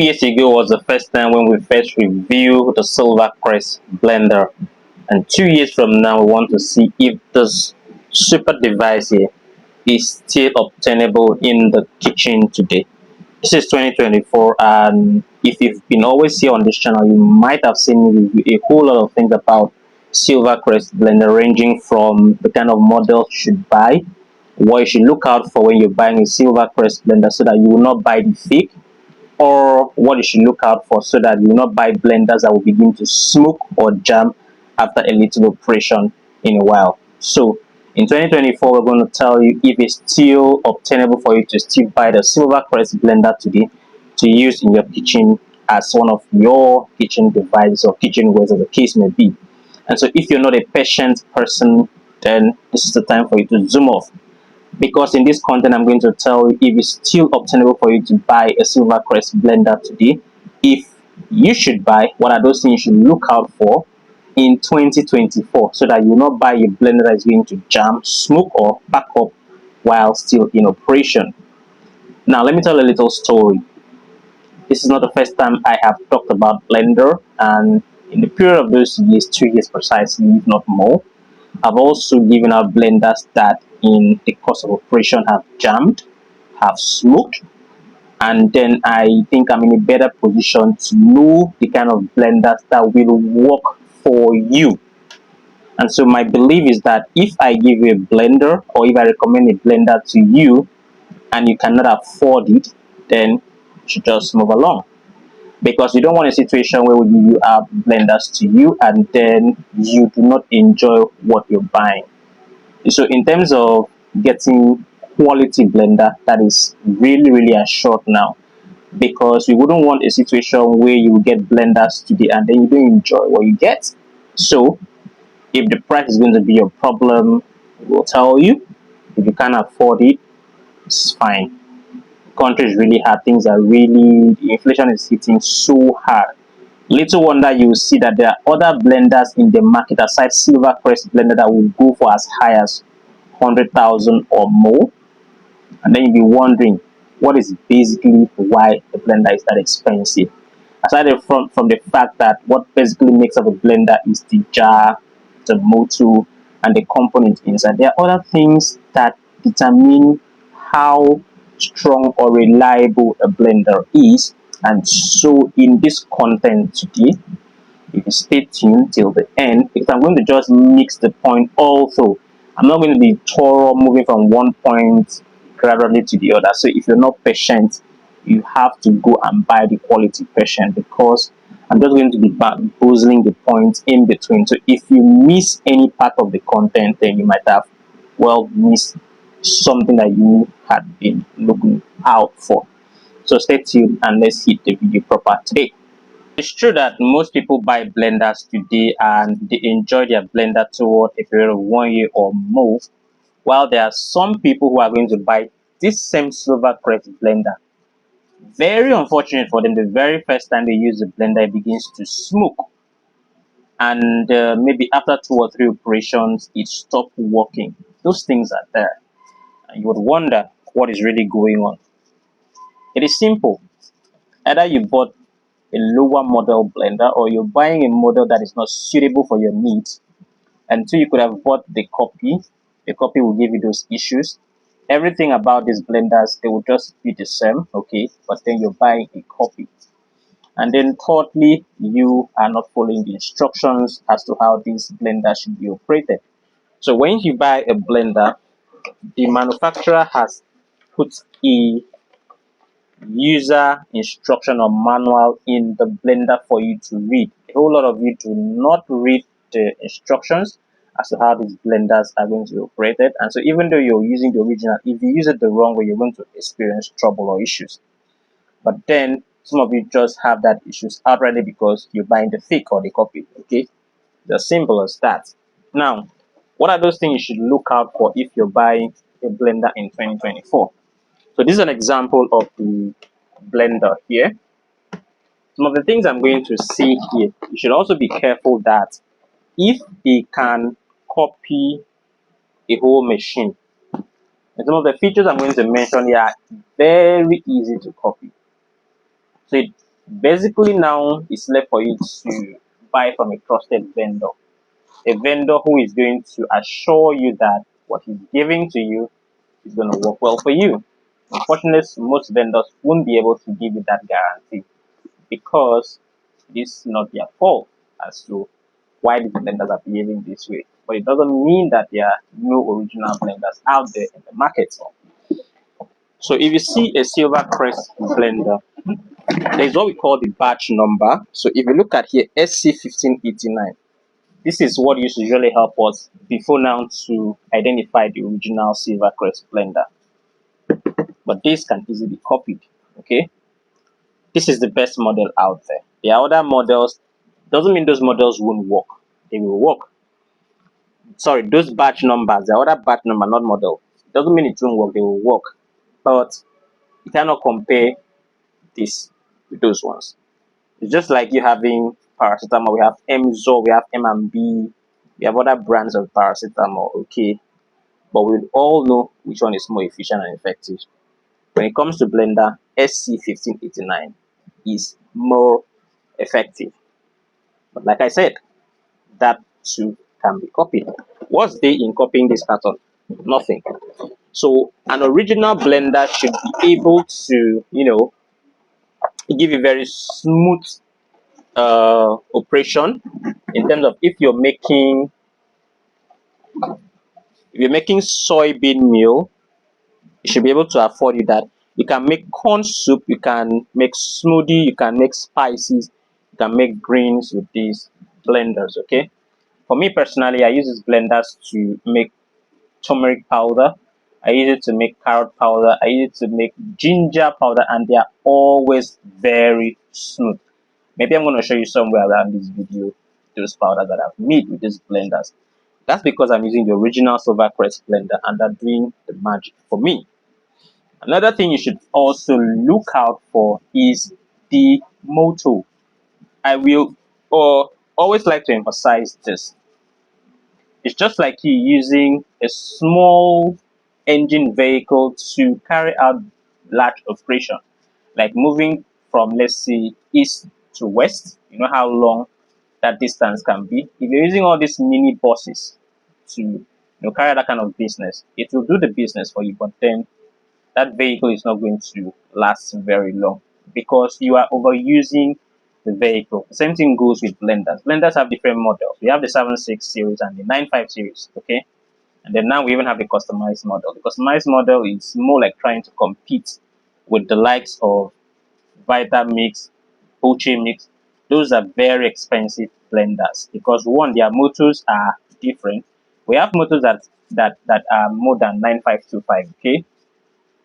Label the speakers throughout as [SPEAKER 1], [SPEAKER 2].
[SPEAKER 1] Years ago was the first time when we first reviewed the Silver Crest blender, and 2 years from now we want to see if this super device here is still obtainable in the kitchen today. This is 2024, and if you've been always here on this channel, you might have seen me review a whole lot of things about Silver Crest blender, ranging from the kind of model you should buy, what you should look out for when you're buying a Silver Crest blender so that you will not buy the fake, or what you should look out for so that you will not buy blenders that will begin to smoke or jam after a little operation in a while. So in 2024, we're going to tell you if it's still obtainable for you to still buy the Silver Crest blender today to use in your kitchen as one of your kitchen devices or kitchenwares, as the case may be. And so if you're not a patient person, then this is the time for you to zoom off, because in this content I'm going to tell you if it's still obtainable for you to buy a Silver Crest blender today, if you should buy, what are those things you should look out for in 2024 so that you will not buy a blender that is going to jam, smoke, or back up while still in operation. Now let me tell a little story. This is not the first time I have talked about blender, and in the period of those years, 2 years precisely, if not more, I've also given out blenders that in the course of operation have jammed, have smoked, and then I think I'm in a better position to know the kind of blenders that will work for you. And so my belief is that if I give you a blender, or if I recommend a blender to you and you cannot afford it, then you should just move along, because you don't want a situation where we give you our blenders to you and then you do not enjoy what you're buying. So in terms of getting quality blender that is really assured now, because we wouldn't want a situation where you get blenders today and then you don't enjoy what you get. So if the price is going to be your problem, we'll tell you. If you can't afford it, it's fine. The country is really hard. Things are really, the inflation is hitting so hard. Little wonder you will see that there are other blenders in the market aside Silver Crest blender that will go for as high as 100,000 or more, and then you'll be wondering what is basically why the blender is that expensive. Aside from the fact that what basically makes up a blender is the jar, the motor, and the component inside, there are other things that determine how strong or reliable a blender is. And so in this content today, if you stay tuned till the end, because I'm going to just mix the point also. I'm not going to be thorough moving from one point gradually to the other. So if you're not patient, you have to go and buy the quality patient, because I'm just going to be boozling the points in between. So if you miss any part of the content, then you might have, well, missed something that you had been looking out for. So stay tuned and let's hit the video proper today. It's true that most people buy blenders today and they enjoy their blender toward a period of 1 year or more, while there are some people who are going to buy this same Silver Crest blender. Very unfortunate for them, the very first time they use the blender, it begins to smoke, and maybe after 2 or 3 operations, it stopped working. Those things are there, and you would wonder what is really going on. It is simple. Either you bought a lower model blender, or you're buying a model that is not suitable for your needs. And so you could have bought the copy. The copy will give you those issues. Everything about these blenders, they will just be the same, okay? But then you're buying a copy. And then thirdly, you are not following the instructions as to how this blender should be operated. So when you buy a blender, the manufacturer has put a user instruction or manual in the blender for you to read. A whole lot of you do not read the instructions as to how these blenders are going to be operated, and so even though you're using the original, if you use it the wrong way, you're going to experience trouble or issues. But then some of you just have that issues outrightly because you're buying the fake or the copy. Okay, it's as simple as that. Now, what are those things you should look out for if you're buying a blender in 2024? So this is an example of the blender here. Some of the things I'm going to see here, you should also be careful that if they can copy a whole machine, and some of the features I'm going to mention here are very easy to copy. So Basically, now it's left for you to buy from a trusted vendor, a vendor who is going to assure you that what he's giving to you is going to work well for you. Unfortunately, most vendors won't be able to give you that guarantee because it is not their fault as to why these blenders are behaving this way. But it doesn't mean that there are no original blenders out there in the market. So if you see a silver crest blender, there is what we call the batch number. So if you look at here, SC1589, this is what used to usually help us before now to identify the original silver crest blender. But this can easily be copied. Okay, this is the best model out there. There are other models. Doesn't mean those models won't work. They will work. Sorry, those batch numbers, the other batch number, not model. Doesn't mean it won't work. They will work, but you cannot compare this with those ones. It's just like you having paracetamol. We have Mzor, we have M&B, we have other brands of paracetamol. Okay, but we all know which one is more efficient and effective. When it comes to blender, SC1589 is more effective. But like I said, that too can be copied. What's there in copying this pattern? Nothing. So an original blender should be able to, give a very smooth operation in terms of if you're making soybean meal, you should be able to afford you that. You can make corn soup, you can make smoothie, you can make spices, you can make greens with these blenders. Okay, for me personally, I use these blenders to make turmeric powder. I use it to make carrot powder. I use it to make ginger powder, and they are always very smooth. Maybe I'm going to show you somewhere around this video those powders that I've made with these blenders. That's because I'm using the original Silvercrest blender and they're doing the magic for me. Another thing you should also look out for is the motor. I will always like to emphasize this. It's just like you using a small engine vehicle to carry out large operation, like moving from, let's say, east to west. You know how long that distance can be. If you're using all these mini buses to carry that kind of business, it will do the business for you, but then that vehicle is not going to last very long because you are overusing the vehicle. The same thing goes with blenders. Blenders have different models. We have the 7.6 series and the 9.5 series, okay? And then now we even have the customized model. The customized model is more like trying to compete with the likes of Vitamix, Mix. Those are very expensive blenders because one, their motors are different. We have motors that are more than 9525, okay?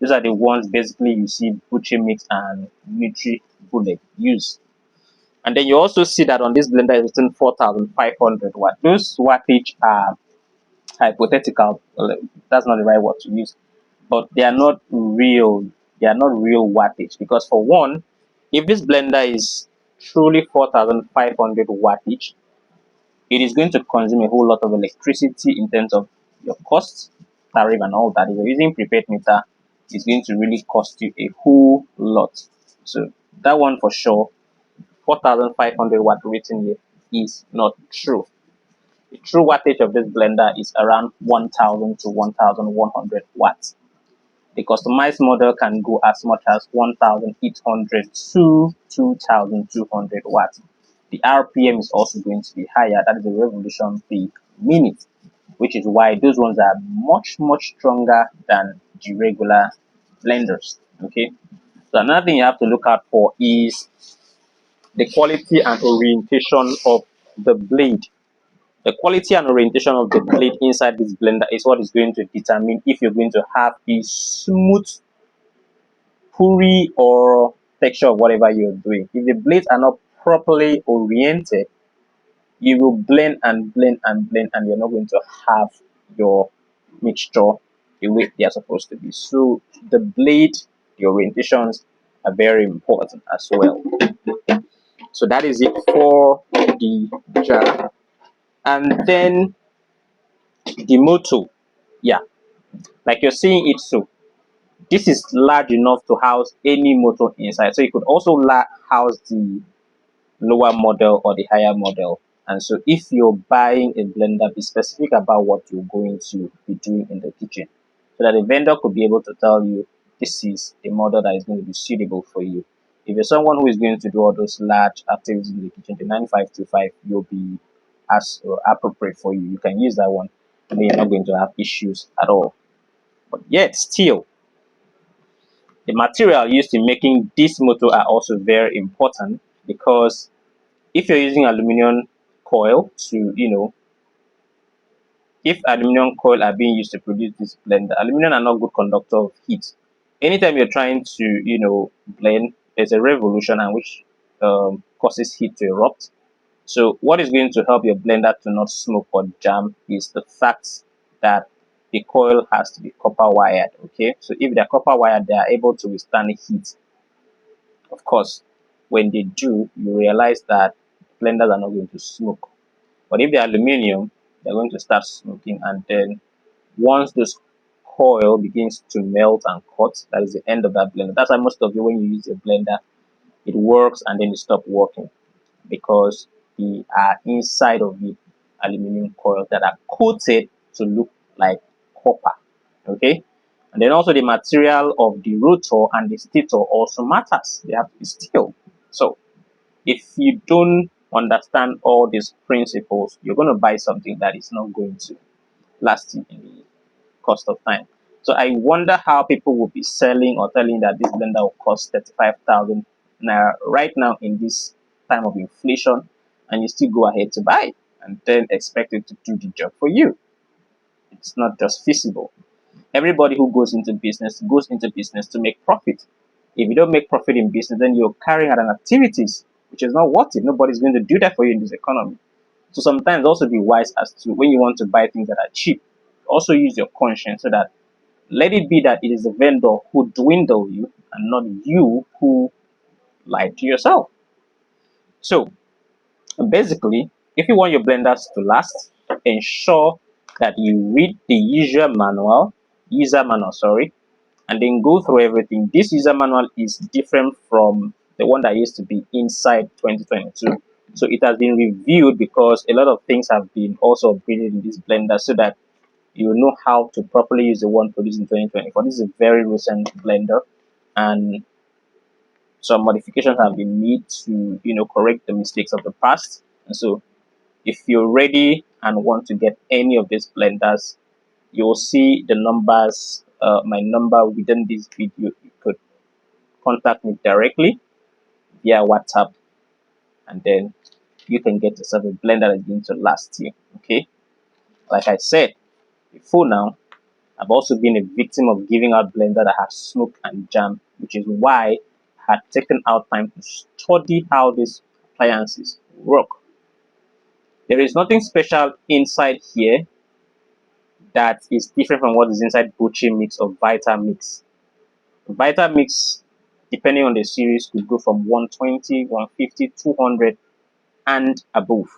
[SPEAKER 1] These are the ones basically you see Mix and Nutri Bullet use. And then you also see that on this blender is written 4500 watt. Those wattage are hypothetical. Well, that's not the right word to use, but they are not real. They are not real wattage because for one, if this blender is truly 4500 wattage, it is going to consume a whole lot of electricity in terms of your cost, tariff, and all that. If you're using prepaid meter, it's going to really cost you a whole lot. So that one for sure, 4500 watt written here is not true. The true wattage of this blender is around 1000 to 1100 watts. The customized model can go as much as 1800 to 2200 watts. The RPM is also going to be higher. That is a revolution per minute, which is why those ones are much, much stronger than the regular blenders. Okay. So another thing you have to look out for is the quality and orientation of the blade. The quality and orientation of the blade inside this blender is what is going to determine if you're going to have a smooth puri or texture of whatever you're doing. If the blades are not properly oriented, you will blend and blend and blend, and you're not going to have your mixture the way they are supposed to be. So the blade, the orientations are very important as well. So that is it for the jar. And then the motor, yeah, like you're seeing it. So This is large enough to house any motor inside. So you could also house the lower model or the higher model. And so if you're buying a blender, be specific about what you're going to be doing in the kitchen, so that the vendor could be able to tell you this is the model that is going to be suitable for you. If you're someone who is going to do all those large activities in the kitchen, the 9525 will be as appropriate for you. You can use that one, and then you're not going to have issues at all. But yet still, the material used in making this motor are also very important, because if you're using aluminum coil to, if aluminum coil are being used to produce this blender, aluminum are not good conductor of heat. Anytime you're trying to, blend, there's a revolution, and which causes heat to erupt. So what is going to help your blender to not smoke or jam is the fact that the coil has to be copper wired. Okay, so if they're copper wired, they are able to withstand heat. Of course, when they do, you realize that blenders are not going to smoke. But if they're aluminium, they're going to start smoking, and then once this coil begins to melt and cut, that is the end of that blender. That's why most of you, when you use your blender, it works and then it stops working, because they are inside of the aluminum coils that are coated to look like copper. Okay, and then also the material of the rotor and the stator also matters. They have to be steel. So if you don't understand all these principles, you're going to buy something that is not going to last you in the cost of time. So I wonder how people will be selling or telling that this blender will cost 35,000 naira right now in this time of inflation, and you still go ahead to buy it and then expect it to do the job for you. It's not just feasible. Everybody who goes into business to make profit. If you don't make profit in business, then you're carrying out an activities which is not worth it. Nobody's going to do that for you in this economy. So sometimes also be wise as to when you want to buy things that are cheap. Also use your conscience, so that let it be that it is the vendor who dwindle you and not you who lied to yourself. So basically, if you want your blenders to last, ensure that you read the user manual, sorry, and then go through everything. This user manual is different from the one that used to be inside 2022. So it has been reviewed, because a lot of things have been also upgraded in this blender, so that you know how to properly use the one produced in 2024. This is a very recent blender, and some modifications have been made to, correct the mistakes of the past. And so if you're ready and want to get any of these blenders, you'll see the numbers, my number within this video. You could contact me directly via WhatsApp, and then you can get yourself a blender that's going to last you. Okay, like I said before now, I've also been a victim of giving out blender that has smoke and jam, which is why I had taken out time to study how these appliances work. There is nothing special inside here that is different from what is inside Bucci Mix or Vita Mix. Vita Mix, depending on the series, could go from 120, 150, 200 and above.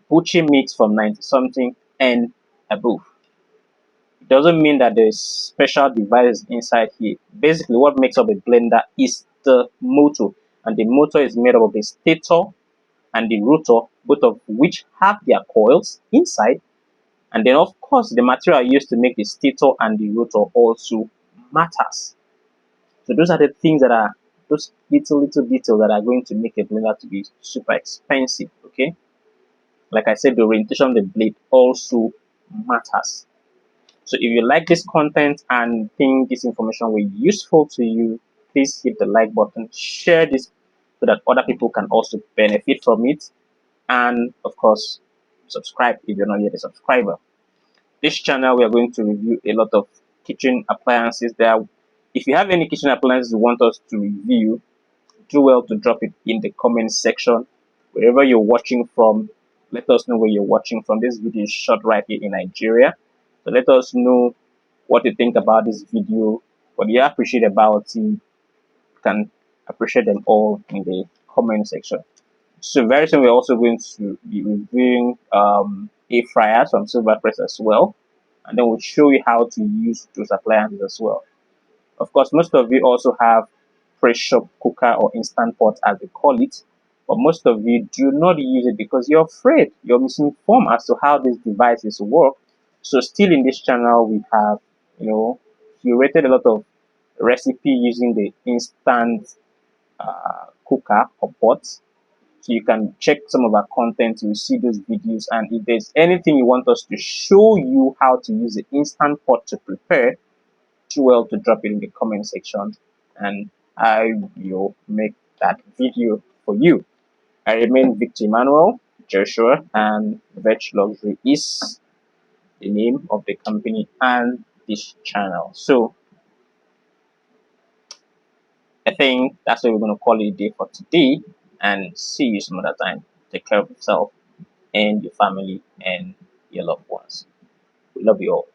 [SPEAKER 1] Bucci Mix from 90 something and above. It doesn't mean that there's special devices inside here. Basically, what makes up a blender is the motor, and the motor is made up of the stator and the rotor, both of which have their coils inside. And then, of course, the material used to make the stator and the rotor also matters. So those are the things that are those little details that are going to make a blender to be super expensive. Okay, like I said, the orientation of the blade also matters. So if you like this content and think this information will be useful to you, please hit the like button, share this so that other people can also benefit from it, and of course, subscribe if you're not yet a subscriber. This channel, we are going to review a lot of kitchen appliances there. If you have any kitchen appliances you want us to review, do well to drop it in the comment section. Wherever you're watching from, let us know where you're watching from. This video is shot right here in Nigeria. So let us know what you think about this video, what you appreciate about it. You can appreciate them all in the comment section. So very soon we're also going to be reviewing air fryers from Silver Crest as well, and then we'll show you how to use those appliances as well. Of course, most of you also have pressure cooker or instant pot as they call it, but most of you do not use it because you're afraid, you're misinformed as to how these devices work. So still in this channel, we have, curated a lot of recipe using the instant cooker or pot. So you can check some of our content, you'll see those videos, and if there's anything you want us to show you how to use the instant pot to prepare, do well to drop it in the comment section and I will make that video for you. I remain Victor Emmanuel Joshua, and Veg Luxury is the name of the company and this channel. So I think that's what we're going to call it a day for today, and see you some other time. Take care of yourself and your family and your loved ones. We love you all.